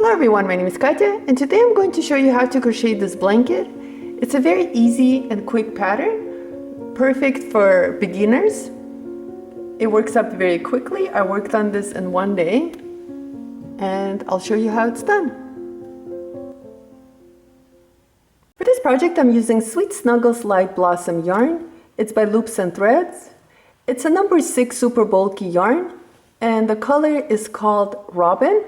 Hello everyone, my name is Katya and today I'm going to show you how to crochet this blanket. It's a very easy and quick pattern, perfect for beginners. It works up very quickly. I worked on this in one day and I'll show you how it's done. For this project I'm using Sweet Snuggles Light Blossom yarn. It's by Loops and Threads. It's a number 6 super bulky yarn and the color is called Robin.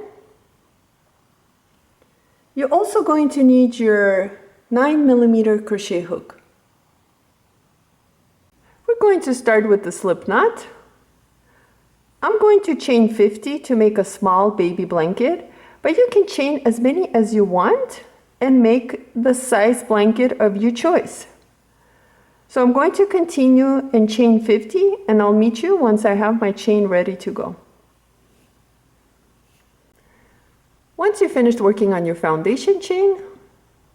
You're also going to need your 9mm crochet hook. We're going to start with the slip knot. I'm going to chain 50 to make a small baby blanket, but you can chain as many as you want and make the size blanket of your choice. So I'm going to continue and chain 50 and I'll meet you once I have my chain ready to go. Once you've finished working on your foundation chain,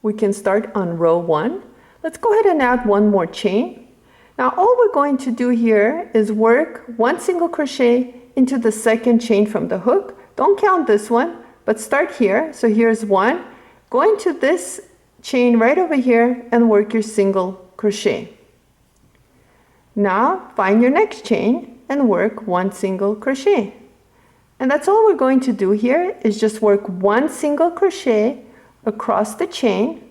we can start on row 1. Let's go ahead and add one more chain. Now all we're going to do here is work one single crochet into the second chain from the hook. Don't count this one, but start here. So here's one. Go into this chain right over here and work your single crochet. Now find your next chain and work one single crochet. And that's all we're going to do here is just work one single crochet across the chain.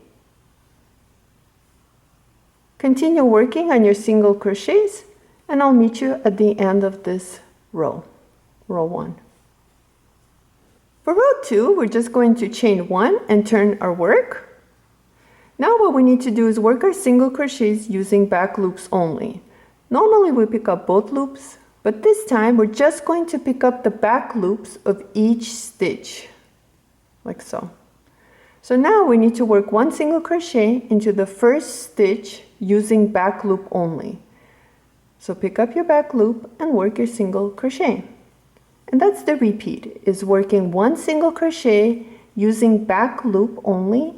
Continue working on your single crochets and I'll meet you at the end of this row, row 1. For row 2, we're just going to chain 1 and turn our work. Now what we need to do is work our single crochets using back loops only. Normally we pick up both loops, but this time we're just going to pick up the back loops of each stitch, like so. So now we need to work one single crochet into the first stitch using back loop only. So pick up your back loop and work your single crochet. And that's the repeat, is working one single crochet using back loop only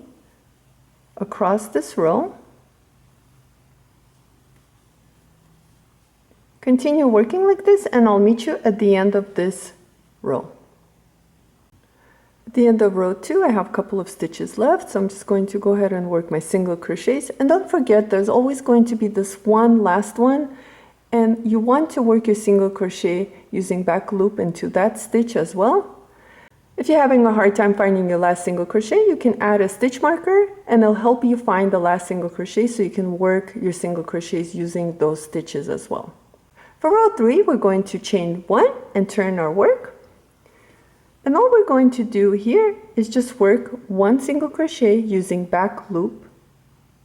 across this row. Continue working like this and I'll meet you at the end of this row. At the end of row 2, I have a couple of stitches left, so I'm just going to go ahead and work my single crochets. And don't forget, there's always going to be this one last one, and you want to work your single crochet using back loop into that stitch as well. If you're having a hard time finding your last single crochet, you can add a stitch marker and it'll help you find the last single crochet so you can work your single crochets using those stitches as well. For row 3, we're going to chain 1 and turn our work. And all we're going to do here is just work one single crochet using back loop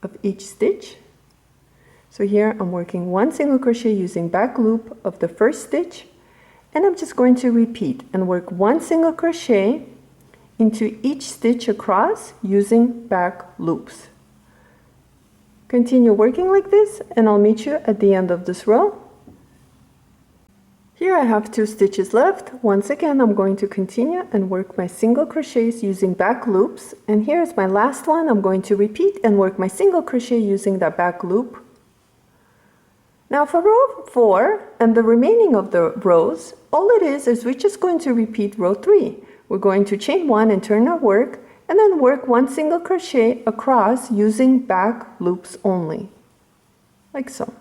of each stitch. So here I'm working one single crochet using back loop of the first stitch, and I'm just going to repeat and work one single crochet into each stitch across using back loops. Continue working like this and I'll meet you at the end of this row. Here I have 2 stitches left. Once again, I'm going to continue and work my single crochets using back loops. And here's my last one. I'm going to repeat and work my single crochet using that back loop. Now for row 4 and the remaining of the rows, all it is we're just going to repeat row 3. We're going to chain 1 and turn our work and then work one single crochet across using back loops only, like so.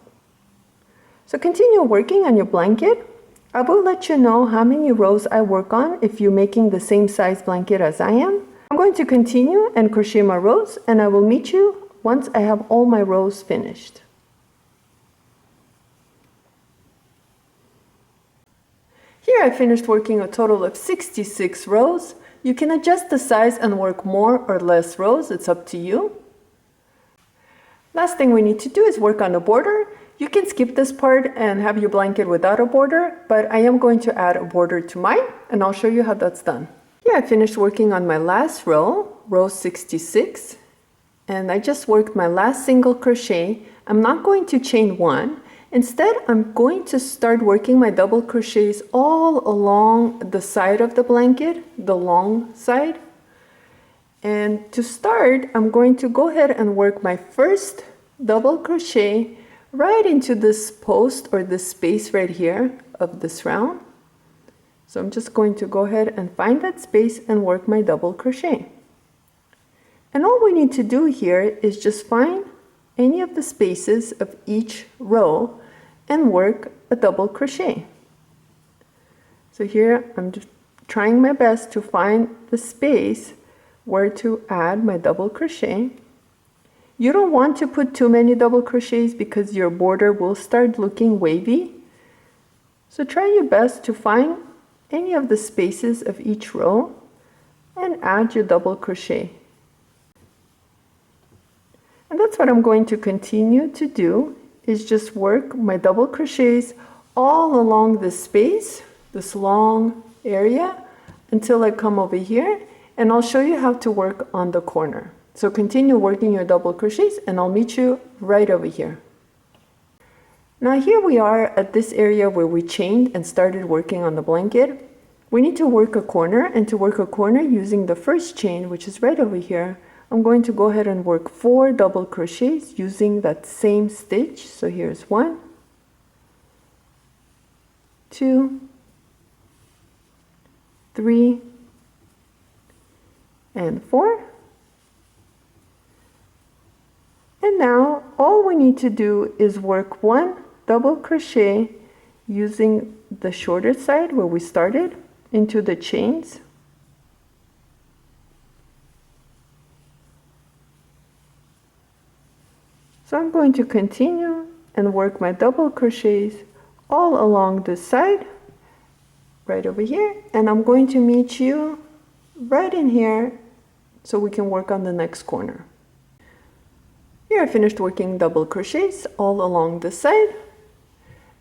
So continue working on your blanket. I will let you know how many rows I work on if you're making the same size blanket as I am. I'm going to continue and crochet my rows and I will meet you once I have all my rows finished. Here I finished working a total of 66 rows. You can adjust the size and work more or less rows, it's up to you. Last thing we need to do is work on the border. You can skip this part and have your blanket without a border, but I am going to add a border to mine and I'll show you how that's done. Here I finished working on my last row, row 66, and I just worked my last single crochet. I'm not going to chain 1. Instead, I'm going to start working my double crochets all along the side of the blanket, the long side. And to start, I'm going to go ahead and work my first double crochet right into this post or this space right here of this round. So I'm just going to go ahead and find that space and work my double crochet. And all we need to do here is just find any of the spaces of each row and work a double crochet. So here I'm just trying my best to find the space where to add my double crochet. You don't want to put too many double crochets because your border will start looking wavy. So try your best to find any of the spaces of each row and add your double crochet. And that's what I'm going to continue to do, is just work my double crochets all along this space, this long area, until I come over here, and I'll show you how to work on the corner. So continue working your double crochets and I'll meet you right over here. Now here we are at this area where we chained and started working on the blanket. We need to work a corner, and to work a corner using the first chain, which is right over here, I'm going to go ahead and work 4 double crochets using that same stitch. So here's 1, 2, 3, and 4. And now all we need to do is work 1 double crochet using the shorter side where we started into the chains. So I'm going to continue and work my double crochets all along this side, right over here, and I'm going to meet you right in here so we can work on the next corner. Here I finished working double crochets all along this side,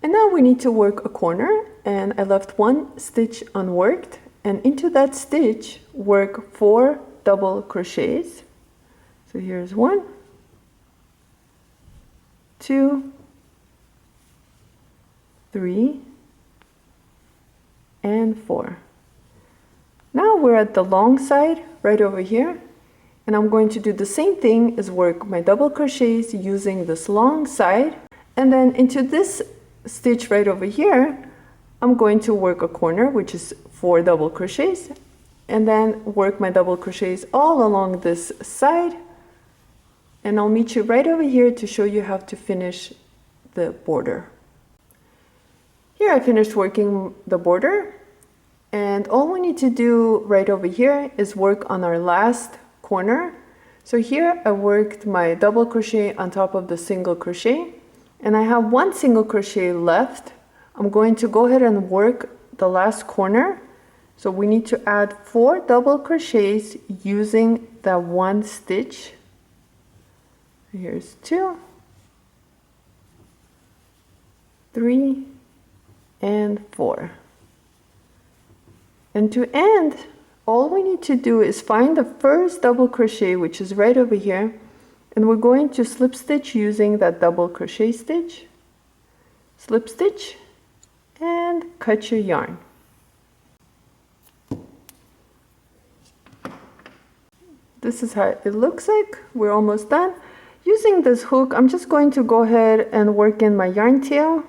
and now we need to work a corner, and I left 1 stitch unworked, and into that stitch work 4 double crochets. So here's 1, 2, 3, and 4. Now we're at the long side right over here, and I'm going to do the same thing as work my double crochets using this long side, and then into this stitch right over here I'm going to work a corner, which is 4 double crochets, and then work my double crochets all along this side, and I'll meet you right over here to show you how to finish the border. Here I finished working the border, and all we need to do right over here is work on our last corner. So here I worked my double crochet on top of the single crochet, and I have 1 single crochet left. I'm going to go ahead and work the last corner. So we need to add 4 double crochets using that 1 stitch. Here's 2, 3, and 4. And to end, all we need to do is find the first double crochet, which is right over here, and we're going to slip stitch using that double crochet stitch, slip stitch, and cut your yarn. This is how it looks like. We're almost done. Using this hook, I'm just going to go ahead and work in my yarn tail.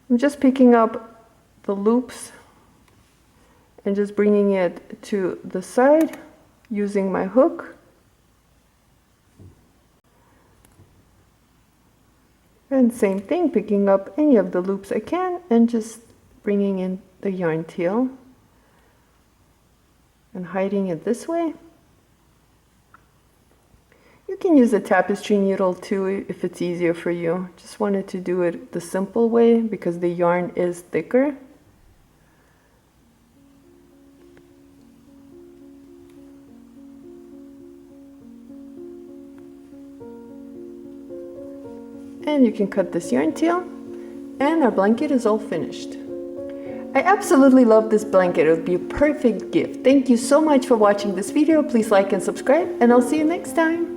I'm just picking up the loops and just bringing it to the side using my hook. And same thing, picking up any of the loops I can and just bringing in the yarn tail and hiding it this way. You can use a tapestry needle too if it's easier for you. Just wanted to do it the simple way because the yarn is thicker. And you can cut this yarn tail, and our blanket is all finished. I absolutely love this blanket. It would be a perfect gift. Thank you so much for watching this video. Please like and subscribe, and I'll see you next time.